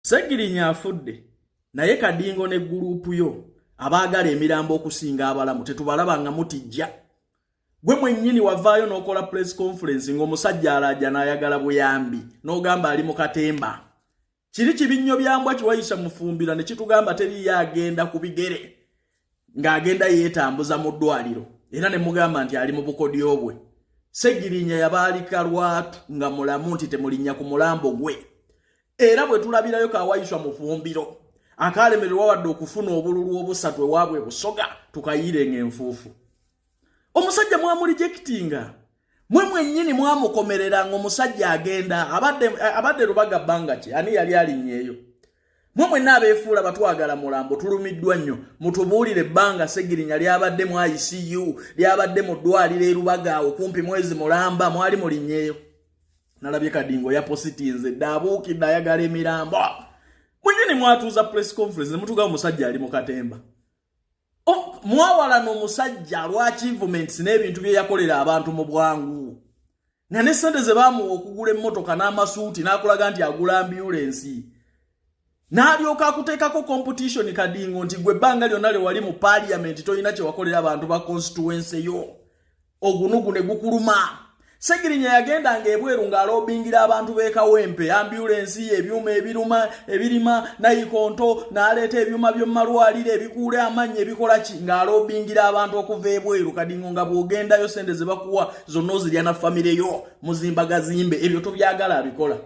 Segirinya afudde naye Kadingo ne gurupu yo abaagala emirambo okusinga abalamu tetubalaba nga mutijja. Gwe mwennyini wavaayo n'okola press conference ng'omusajja alaja n'ayagala buyambi n'ogamba ali mu katemba. Kiri kibinnyo byambwa kiwayisa mufumbira ne kitugamba teriyo agenda ku bigere ng'agenda yeetambuza mu ddwaliro era ne mugamba nti ali mu bukodyo bwe. Segirinya yabaalika lwatu nga mulamu nti temulinnya ku mulambo gwe. Era bwe tulabirayo kawayiswa mufumbiro akalemererwa wadde okufuna obululu obusatu ewaabwe busoga tukayirenga enfuufu. Omusajja mwamulijectinga mwe mwennyini mwamukomereranga omusajja agenda abadde Lubaga bbanga ki ani yali alinnyeeyo. Mwe mwenna abeefuula batwagala mulambo tulumiddwa nnyo mutubuulire ebbanga Segirinya lyabadde mu ICU lyabadde mu ddwaliro e Lubaga okumpi mwezi mulamba mwali mulinnyeeyo. Nalabye Kadingo ya positinze dabuukidde ayagala emirambo. Mwennyini mwatuuza press conference ne mutuga omusajja ali mu katemba. Mwawala n'omusajja lwa achievements n'ebintu bye yakolera abantu mu bwangu. Nga ne ssente ze baamuwa okugula emmotoka n'amasuuti n'akulaga nti agula ambulance. N'alyoka akuteekako competition Kadingo nti gwe ebbanga lyonna lye wali mu parliament tolina kye wakolera abantu ba constituency yo. Ogunugu ne gukuluma. Segirinya yagendanga ebweru ng'alobingira abantu b'ekawempe ambulance ebyuma ebirima nayikonto n'aleeta ebyuma by'omalwalire ebikuule amannyo ebikola ki ng'alobingira abantu okuva ebweru. Kadingo nga bw'ogendayo sente ze bakuwa zonna ozirya na famire yo muzimbagazimbe ebyo tobyagala abikola.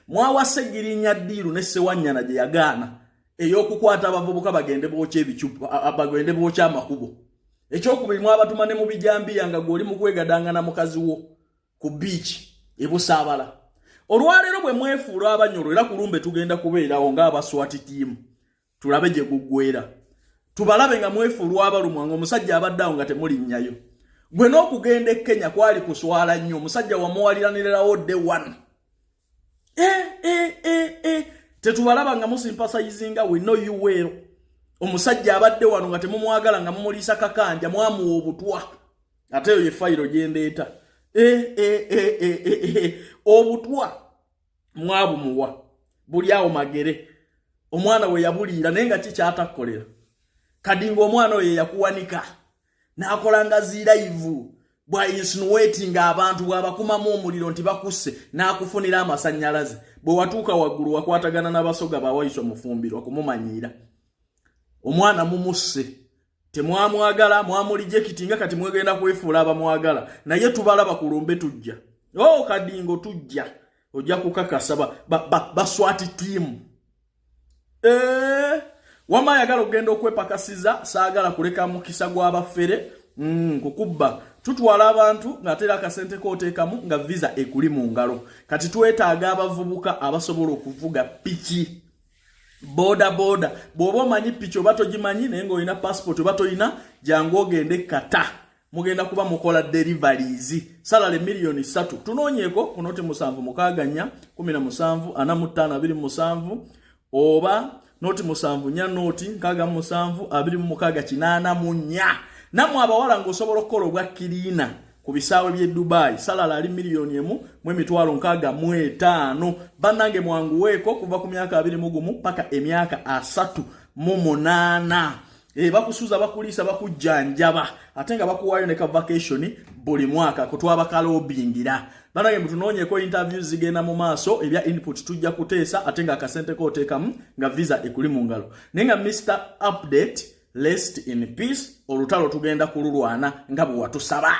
Mwawa Segirinya ddiiru ne Ssewanyana gye yagaana ey'okukwata abavubuka bagende bookya ebicupa bagende bookya amakubo. Ekyokubiri mwabatuma ne mu bijambiya nga gw'oli mu kwegadangana mukazi wo ku beach e Busaabala. Olwaleero bwe mwefuula abanyolo era kulumbe tugenda kubeerawo ng'abaswati team tulabe gye guggwera. Tubalabe nga mwefuulwa abalumwa ng'omusajja abaddeawo nga temulinnyayo. Gwe n'okugenda e Kenya kwali kuswala nnyo omusajja wamuwaliranirawo day one. Tetubalaba nga musimpasayizinga we know you well. Omusajja abadde wano nga temumwagala nga mumuliisa kakanja mwamuwa obutwa. Ate yo ye fayiro gyendeeta. Obutwa mwabumuwa. Buli awo magere. Omwana we yabuliira naye nga kikyatakolera. Kadingo omwana we yakuwanika. N'akolanga ziraivu. Bwa insinuating abantu bw'abakumamu omuliro nti bakusse n'akufunira amasannyalaze. Bwe watuuka waggulu wakwatagana n'abasoga bawayiswa mufumbirwa kumumanyiira. Omwana mumusse temwamwagala mwamulijectinga kati mwegenda kwefuula abamwagala naye tubalaba kulumbe tujja. Kadingo tujja ojja kukakasa baswati team. Wama yagala okugenda okwepakasiza saagala kuleka mukisa gw'abafere kukubba tutwala abantu ng'atera akasente kooteekamu nga visa ekuli mu ngalo. Kati twetaaga abavubuka abasobola okuvuga piki. Boda bw'oba omanyi piki oba togimanyi naye ng'olina passport oba toyina jangu ogende kata mugenda kuba mukola deliveries salale milioni 3 tunoonyeeko ku noti 7 6 17 45 oba noti 7 nya noti 6 7 namwe abawala ng'osobola okukola obwa kiriina ku bisaawe by'e Dubai salala ali milioni 1.65 bannange mwanguweeko kuva ku myaka 21 paka emyaka 38 bakusuza bakuliisa bakujjanjaba ate nga bakuwaayo ne ka vacation buli mwaka kutwabakalobingira. Bannange mutunoonyeeko interviews zigenda mu maaso ebya input tujja kuteesa ate nga akasente kooteekamu nga visa ekuli mu ngalo. Naye nga Mr. Update rest in peace olutalo tugenda kululwana nga bwe watusaba.